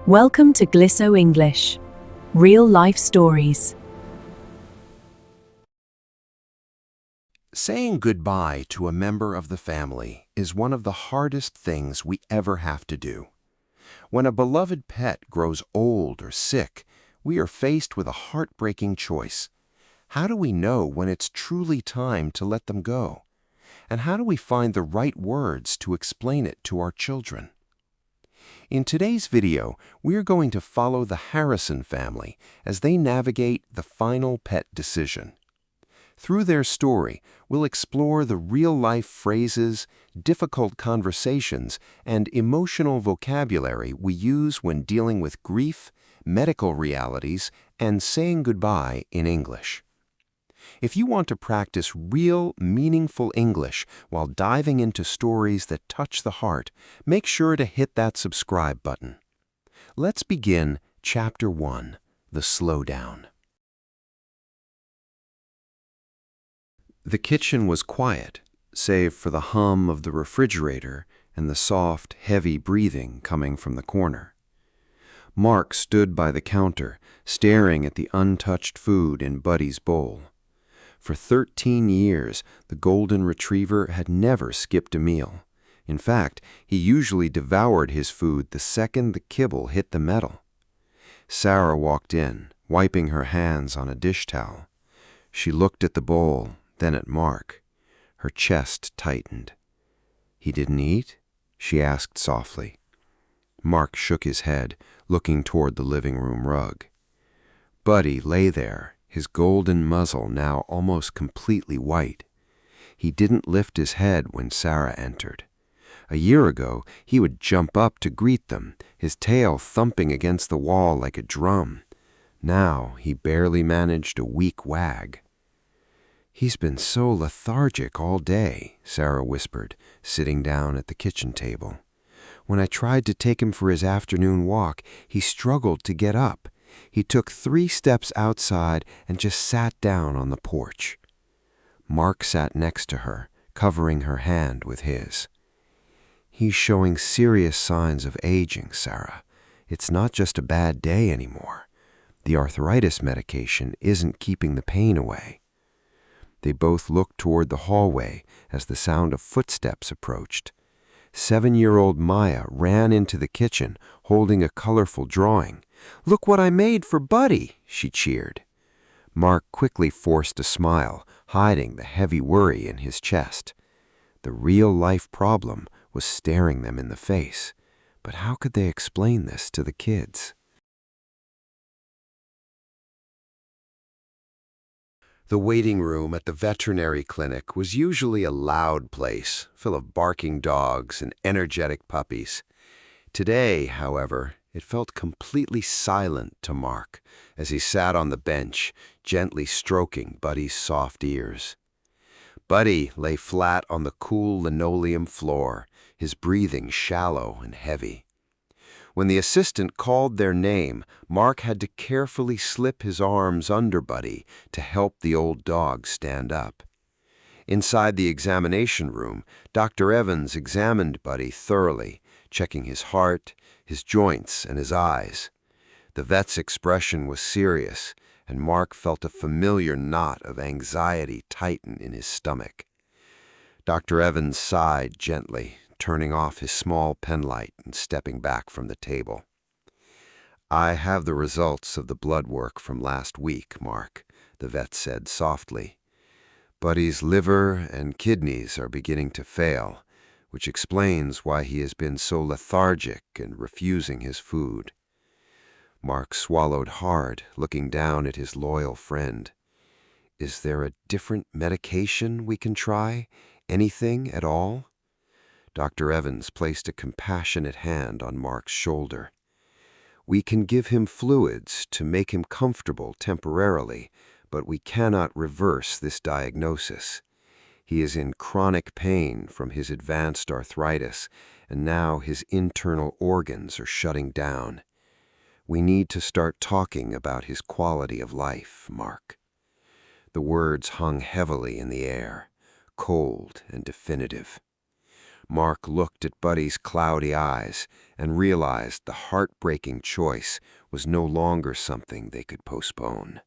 Welcome to Glisso English. Real life stories. Saying goodbye to a member of the family is one of the hardest things we ever have to do. When a beloved pet grows old or sick, we are faced with a heartbreaking choice. How do we know when it's truly time to let them go? And how do we find the right words to explain it to our children? In today's video, we're going to follow the Harrison family as they navigate the final pet decision. Through their story, we'll explore the real-life phrases, difficult conversations, and emotional vocabulary we use when dealing with grief, medical realities, and saying goodbye in English. If you want to practice real, meaningful English while diving into stories that touch the heart, make sure to hit that subscribe button. Let's begin Chapter 1, The Slowdown. The kitchen was quiet, save for the hum of the refrigerator and the soft, heavy breathing coming from the corner. Mark stood by the counter, staring at the untouched food in Buddy's bowl. For 13 years, the golden retriever had never skipped a meal. In fact, he usually devoured his food the second the kibble hit the metal. Sarah walked in, wiping her hands on a dish towel. She looked at the bowl, then at Mark. Her chest tightened. "He didn't eat?" she asked softly. Mark shook his head, looking toward the living room rug. Buddy lay there, his golden muzzle now almost completely white. He didn't lift his head when Sarah entered. A year ago, he would jump up to greet them, his tail thumping against the wall like a drum. Now he barely managed a weak wag. "He's been so lethargic all day," Sarah whispered, sitting down at the kitchen table. "When I tried to take him for his afternoon walk, he struggled to get up. He took 3 steps outside and just sat down on the porch." Mark sat next to her, covering her hand with his. "He's showing serious signs of aging, Sarah. It's not just a bad day anymore. The arthritis medication isn't keeping the pain away." They both looked toward the hallway as the sound of footsteps approached. 7-year-old Maya ran into the kitchen, holding a colorful drawing. "Look what I made for Buddy," she cheered. Mark quickly forced a smile, hiding the heavy worry in his chest. The real-life problem was staring them in the face. But how could they explain this to the kids? The waiting room at the veterinary clinic was usually a loud place, full of barking dogs and energetic puppies. Today, however, it felt completely silent to Mark as he sat on the bench, gently stroking Buddy's soft ears. Buddy lay flat on the cool linoleum floor, his breathing shallow and heavy. When the assistant called their name, Mark had to carefully slip his arms under Buddy to help the old dog stand up. Inside the examination room, Dr. Evans examined Buddy thoroughly, checking his heart, his joints, and his eyes. The vet's expression was serious, and Mark felt a familiar knot of anxiety tighten in his stomach. Dr. Evans sighed gently, turning off his small penlight and stepping back from the table. "I have the results of the blood work from last week, Mark," the vet said softly. "Buddy's liver and kidneys are beginning to fail, which explains why he has been so lethargic and refusing his food." Mark swallowed hard, looking down at his loyal friend. "Is there a different medication we can try? Anything at all?" Dr. Evans placed a compassionate hand on Mark's shoulder. "We can give him fluids to make him comfortable temporarily, but we cannot reverse this diagnosis. He is in chronic pain from his advanced arthritis, and now his internal organs are shutting down. We need to start talking about his quality of life, Mark." The words hung heavily in the air, cold and definitive. Mark looked at Buddy's cloudy eyes and realized the heartbreaking choice was no longer something they could postpone.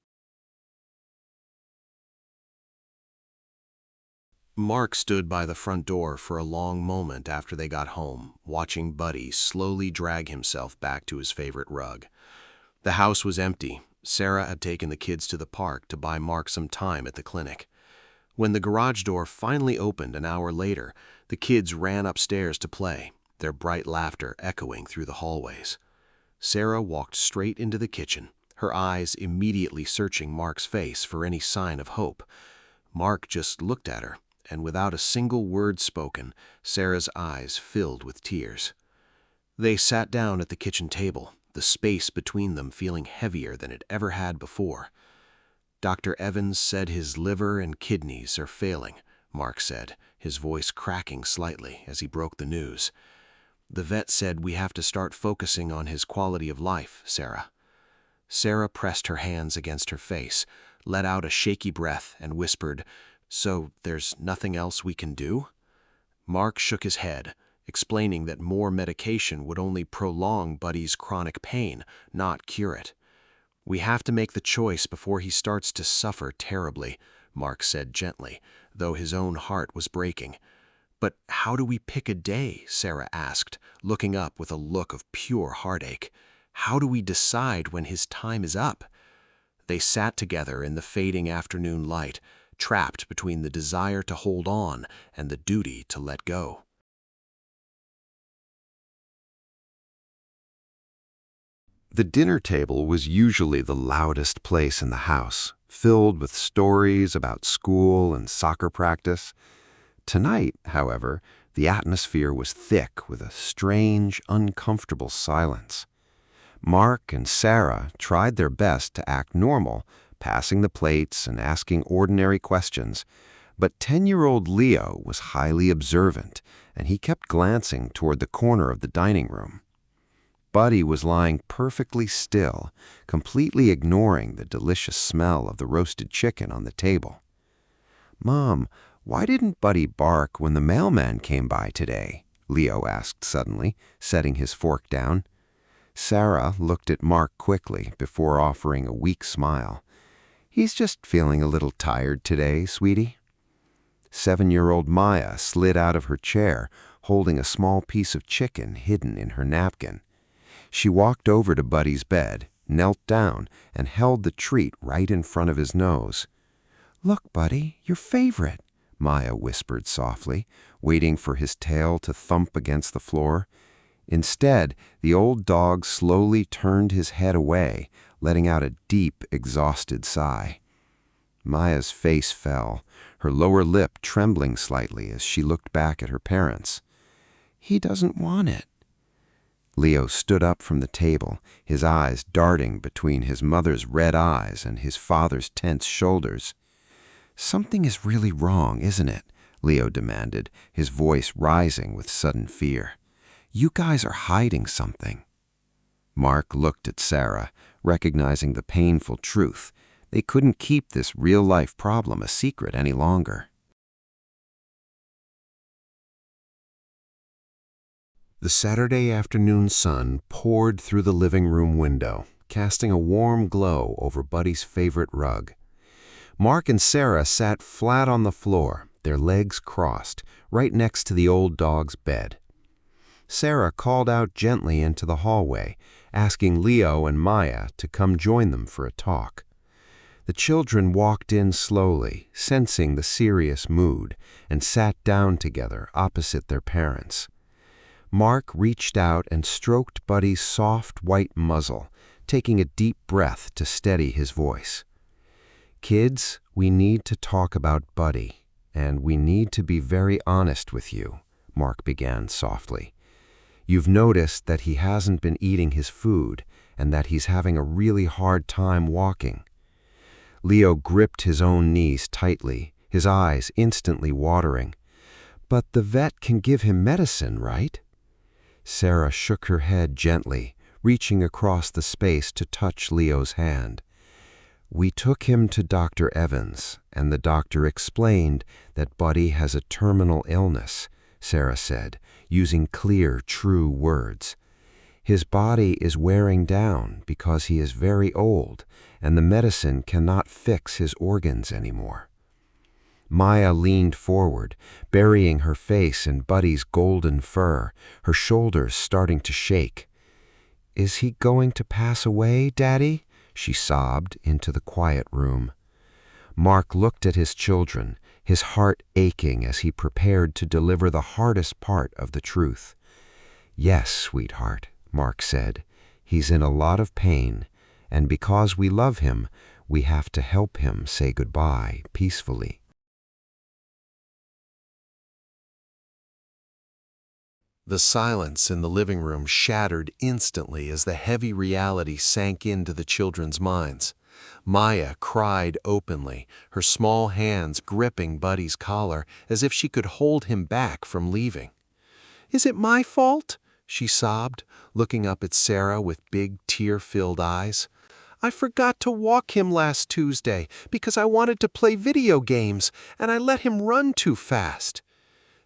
Mark stood by the front door for a long moment after they got home, watching Buddy slowly drag himself back to his favorite rug. The house was empty. Sarah had taken the kids to the park to buy Mark some time at the clinic. When the garage door finally opened an hour later, the kids ran upstairs to play, their bright laughter echoing through the hallways. Sarah walked straight into the kitchen, her eyes immediately searching Mark's face for any sign of hope. Mark just looked at her, and without a single word spoken, Sarah's eyes filled with tears. They sat down at the kitchen table, the space between them feeling heavier than it ever had before. "Dr. Evans said his liver and kidneys are failing," Mark said, his voice cracking slightly as he broke the news. "The vet said we have to start focusing on his quality of life, Sarah." Sarah pressed her hands against her face, let out a shaky breath, and whispered, "So there's nothing else we can do?" Mark shook his head, explaining that more medication would only prolong Buddy's chronic pain, not cure it. "We have to make the choice before he starts to suffer terribly," Mark said gently, though his own heart was breaking. "But how do we pick a day?" Sarah asked, looking up with a look of pure heartache. "How do we decide when his time is up?" They sat together in the fading afternoon light, trapped between the desire to hold on and the duty to let go. The dinner table was usually the loudest place in the house, filled with stories about school and soccer practice. Tonight, however, the atmosphere was thick with a strange, uncomfortable silence. Mark and Sarah tried their best to act normal, passing the plates and asking ordinary questions, but 10-year-old Leo was highly observant, and he kept glancing toward the corner of the dining room. Buddy was lying perfectly still, completely ignoring the delicious smell of the roasted chicken on the table. "Mom, why didn't Buddy bark when the mailman came by today?" Leo asked suddenly, setting his fork down. Sarah looked at Mark quickly before offering a weak smile. "He's just feeling a little tired today, sweetie." 7-year-old Maya slid out of her chair, holding a small piece of chicken hidden in her napkin. She walked over to Buddy's bed, knelt down, and held the treat right in front of his nose. "Look, Buddy, your favorite," Maya whispered softly, waiting for his tail to thump against the floor. Instead, the old dog slowly turned his head away, letting out a deep, exhausted sigh. Maya's face fell, her lower lip trembling slightly as she looked back at her parents. "He doesn't want it." Leo stood up from the table, his eyes darting between his mother's red eyes and his father's tense shoulders. "Something is really wrong, isn't it?" Leo demanded, his voice rising with sudden fear. "You guys are hiding something." Mark looked at Sarah, recognizing the painful truth. They couldn't keep this real-life problem a secret any longer. The Saturday afternoon sun poured through the living room window, casting a warm glow over Buddy's favorite rug. Mark and Sarah sat flat on the floor, their legs crossed, right next to the old dog's bed. Sarah called out gently into the hallway, asking Leo and Maya to come join them for a talk. The children walked in slowly, sensing the serious mood, and sat down together opposite their parents. Mark reached out and stroked Buddy's soft white muzzle, taking a deep breath to steady his voice. "Kids, we need to talk about Buddy, and we need to be very honest with you," Mark began softly. "You've noticed that he hasn't been eating his food and that he's having a really hard time walking." Leo gripped his own knees tightly, his eyes instantly watering. "But the vet can give him medicine, right?" Sarah shook her head gently, reaching across the space to touch Leo's hand. "We took him to Dr. Evans, and the doctor explained that Buddy has a terminal illness, Sarah said, using clear, true words. His body is wearing down because he is very old, and the medicine cannot fix his organs anymore. Maya leaned forward, burying her face in Buddy's golden fur, her shoulders starting to shake. "Is he going to pass away, Daddy?" she sobbed into the quiet room. Mark looked at his children, his heart aching as he prepared to deliver the hardest part of the truth. "Yes, sweetheart," Mark said. "He's in a lot of pain, and because we love him, we have to help him say goodbye peacefully." The silence in the living room shattered instantly as the heavy reality sank into the children's minds. Maya cried openly, her small hands gripping Buddy's collar as if she could hold him back from leaving. "Is it my fault?" she sobbed, looking up at Sarah with big tear-filled eyes. "I forgot to walk him last Tuesday because I wanted to play video games, and I let him run too fast."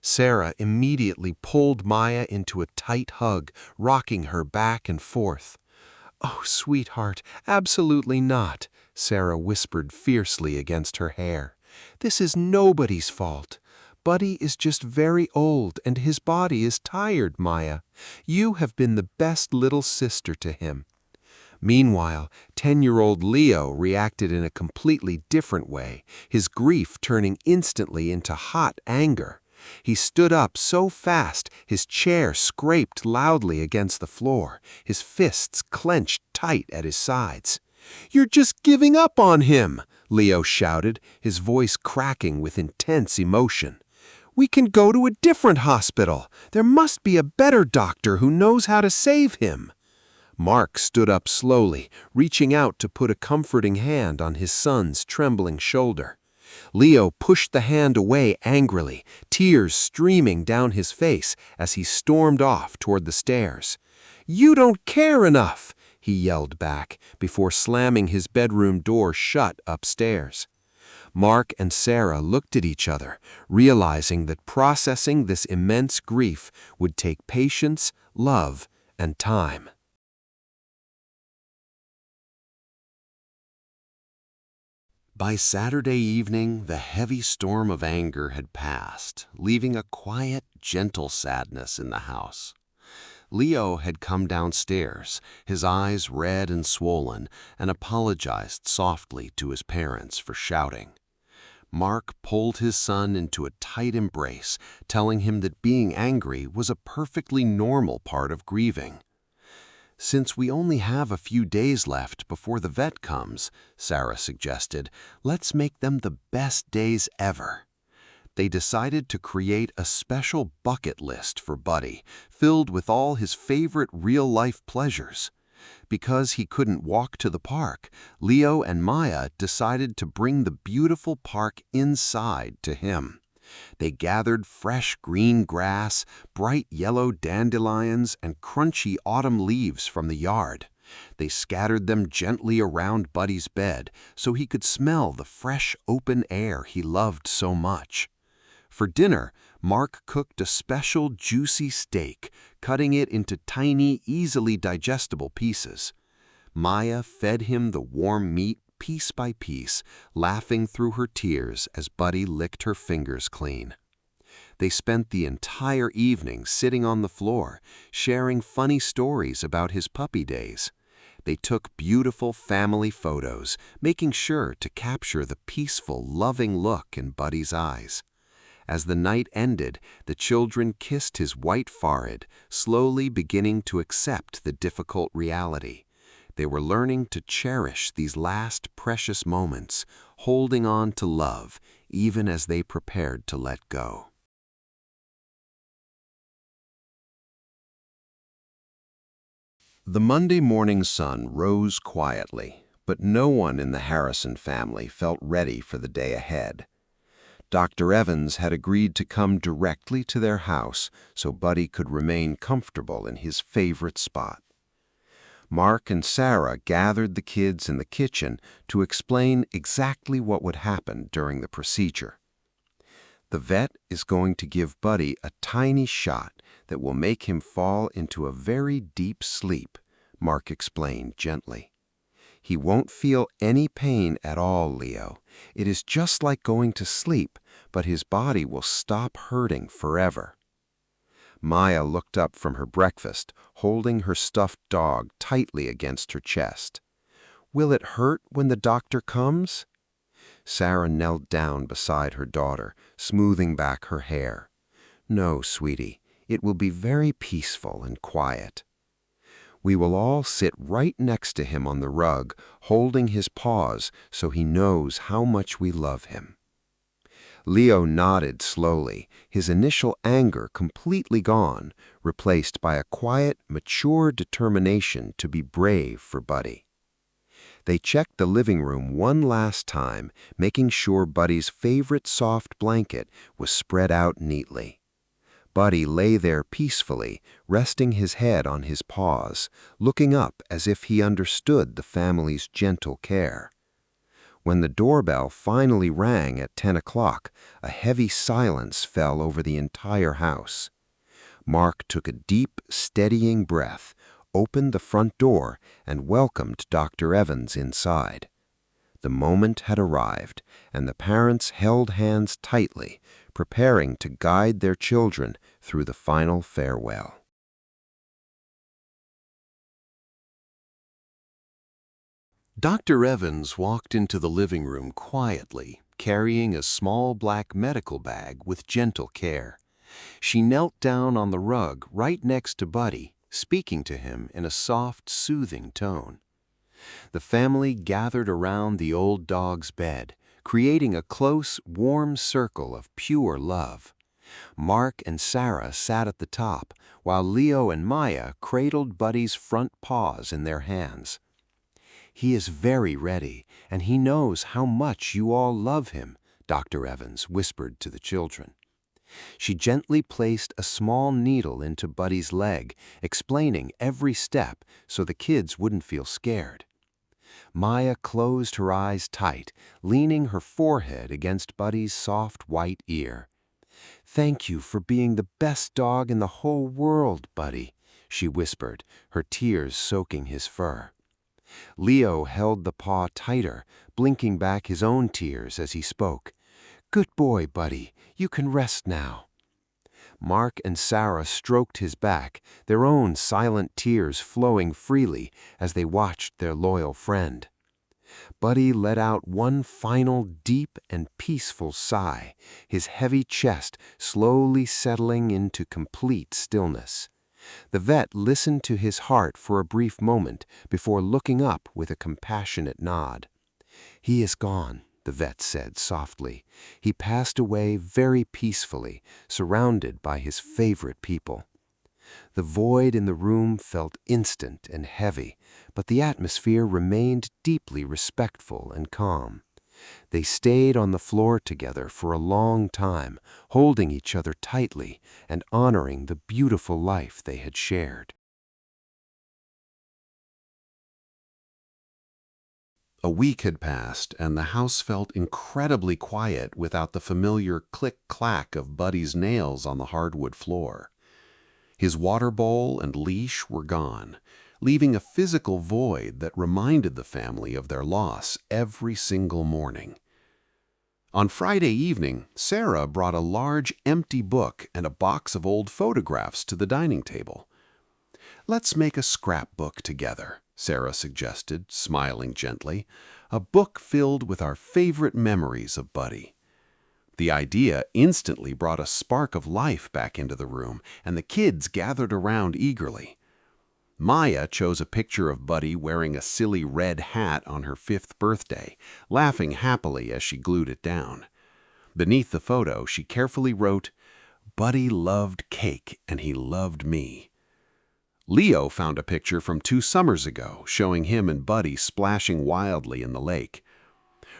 Sarah immediately pulled Maya into a tight hug, rocking her back and forth. "Oh, sweetheart, absolutely not," Sarah whispered fiercely against her hair. "This is nobody's fault. Buddy is just very old and his body is tired, Maya. You have been the best little sister to him." Meanwhile, 10-year-old Leo reacted in a completely different way, his grief turning instantly into hot anger. He stood up so fast his chair scraped loudly against the floor, his fists clenched tight at his sides. "You're just giving up on him!" Leo shouted, his voice cracking with intense emotion. "We can go to a different hospital. There must be a better doctor who knows how to save him." Mark stood up slowly, reaching out to put a comforting hand on his son's trembling shoulder. Leo pushed the hand away angrily, tears streaming down his face as he stormed off toward the stairs. "You don't care enough!" he yelled back before slamming his bedroom door shut upstairs. Mark and Sarah looked at each other, realizing that processing this immense grief would take patience, love, and time. By Saturday evening, the heavy storm of anger had passed, leaving a quiet, gentle sadness in the house. Leo had come downstairs, his eyes red and swollen, and apologized softly to his parents for shouting. Mark pulled his son into a tight embrace, telling him that being angry was a perfectly normal part of grieving. "Since we only have a few days left before the vet comes," Sarah suggested, "let's make them the best days ever." They decided to create a special bucket list for Buddy, filled with all his favorite real-life pleasures. Because he couldn't walk to the park, Leo and Maya decided to bring the beautiful park inside to him. They gathered fresh green grass, bright yellow dandelions, and crunchy autumn leaves from the yard. They scattered them gently around Buddy's bed so he could smell the fresh open air he loved so much. For dinner, Mark cooked a special juicy steak, cutting it into tiny, easily digestible pieces. Maya fed him the warm meat piece by piece, laughing through her tears as Buddy licked her fingers clean. They spent the entire evening sitting on the floor, sharing funny stories about his puppy days. They took beautiful family photos, making sure to capture the peaceful, loving look in Buddy's eyes. As the night ended, the children kissed his white forehead, slowly beginning to accept the difficult reality. They were learning to cherish these last precious moments, holding on to love, even as they prepared to let go. The Monday morning sun rose quietly, but no one in the Harrison family felt ready for the day ahead. Dr. Evans had agreed to come directly to their house so Buddy could remain comfortable in his favorite spot. Mark and Sarah gathered the kids in the kitchen to explain exactly what would happen during the procedure. The vet is going to give Buddy a tiny shot that will make him fall into a very deep sleep, Mark explained gently. He won't feel any pain at all, Leo. It is just like going to sleep, but his body will stop hurting forever. Maya looked up from her breakfast, holding her stuffed dog tightly against her chest. Will it hurt when the doctor comes? Sarah knelt down beside her daughter, smoothing back her hair. No, sweetie, it will be very peaceful and quiet. We will all sit right next to him on the rug, holding his paws so he knows how much we love him. Leo nodded slowly, his initial anger completely gone, replaced by a quiet, mature determination to be brave for Buddy. They checked the living room one last time, making sure Buddy's favorite soft blanket was spread out neatly. Buddy lay there peacefully, resting his head on his paws, looking up as if he understood the family's gentle care. When the doorbell finally rang at 10 o'clock, a heavy silence fell over the entire house. Mark took a deep, steadying breath, opened the front door, and welcomed Dr. Evans inside. The moment had arrived, and the parents held hands tightly, preparing to guide their children through the final farewell. Dr. Evans walked into the living room quietly, carrying a small black medical bag with gentle care. She knelt down on the rug right next to Buddy, speaking to him in a soft, soothing tone. The family gathered around the old dog's bed, creating a close, warm circle of pure love. Mark and Sarah sat at the top, while Leo and Maya cradled Buddy's front paws in their hands. "He is very ready, and he knows how much you all love him," Dr. Evans whispered to the children. She gently placed a small needle into Buddy's leg, explaining every step so the kids wouldn't feel scared. Maya closed her eyes tight, leaning her forehead against Buddy's soft white ear. "Thank you for being the best dog in the whole world, Buddy," she whispered, her tears soaking his fur. Leo held the paw tighter, blinking back his own tears as he spoke. "Good boy, Buddy. You can rest now." Mark and Sarah stroked his back, their own silent tears flowing freely as they watched their loyal friend. Buddy let out one final deep and peaceful sigh, his heavy chest slowly settling into complete stillness. The vet listened to his heart for a brief moment before looking up with a compassionate nod. "He is gone," the vet said softly. "He passed away very peacefully, surrounded by his favorite people." The void in the room felt instant and heavy, but the atmosphere remained deeply respectful and calm. They stayed on the floor together for a long time, holding each other tightly and honoring the beautiful life they had shared. A week had passed, and the house felt incredibly quiet without the familiar click-clack of Buddy's nails on the hardwood floor. His water bowl and leash were gone, leaving a physical void that reminded the family of their loss every single morning. On Friday evening, Sarah brought a large empty book and a box of old photographs to the dining table. "Let's make a scrapbook together," Sarah suggested, smiling gently, "a book filled with our favorite memories of Buddy." The idea instantly brought a spark of life back into the room, and the kids gathered around eagerly. Maya chose a picture of Buddy wearing a silly red hat on her 5th birthday, laughing happily as she glued it down. Beneath the photo, she carefully wrote, "Buddy loved cake and he loved me." Leo found a picture from 2 summers ago, showing him and Buddy splashing wildly in the lake.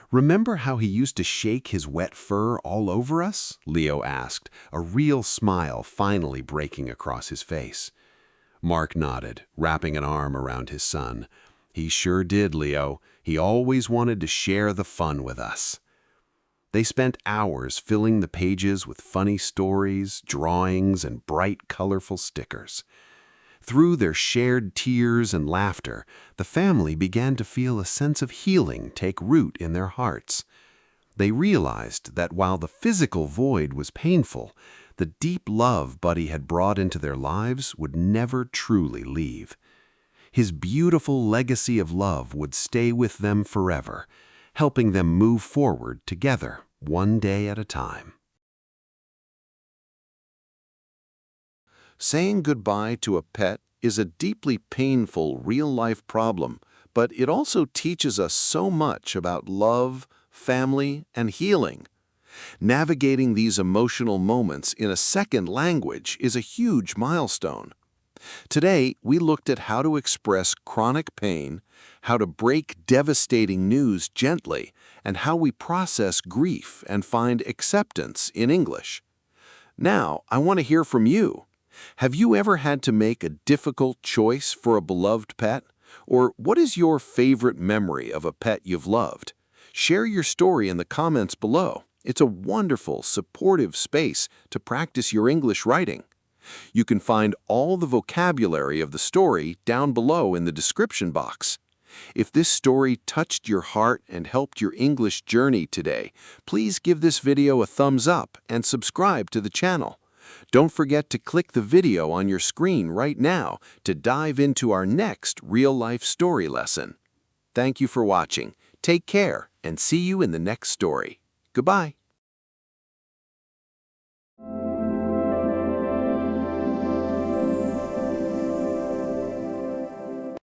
"Remember how he used to shake his wet fur all over us?" Leo asked, a real smile finally breaking across his face. Mark nodded, wrapping an arm around his son. "He sure did, Leo. He always wanted to share the fun with us." They spent hours filling the pages with funny stories, drawings, and bright, colorful stickers. Through their shared tears and laughter, the family began to feel a sense of healing take root in their hearts. They realized that while the physical void was painful, the deep love Buddy had brought into their lives would never truly leave. His beautiful legacy of love would stay with them forever, helping them move forward together, one day at a time. Saying goodbye to a pet is a deeply painful real-life problem, but it also teaches us so much about love, family, and healing. Navigating these emotional moments in a second language is a huge milestone. Today, we looked at how to express chronic pain, how to break devastating news gently, and how we process grief and find acceptance in English. Now, I want to hear from you. Have you ever had to make a difficult choice for a beloved pet? Or what is your favorite memory of a pet you've loved? Share your story in the comments below. It's a wonderful, supportive space to practice your English writing. You can find all the vocabulary of the story down below in the description box. If this story touched your heart and helped your English journey today, please give this video a thumbs up and subscribe to the channel. Don't forget to click the video on your screen right now to dive into our next real-life story lesson. Thank you for watching. Take care and see you in the next story. Goodbye.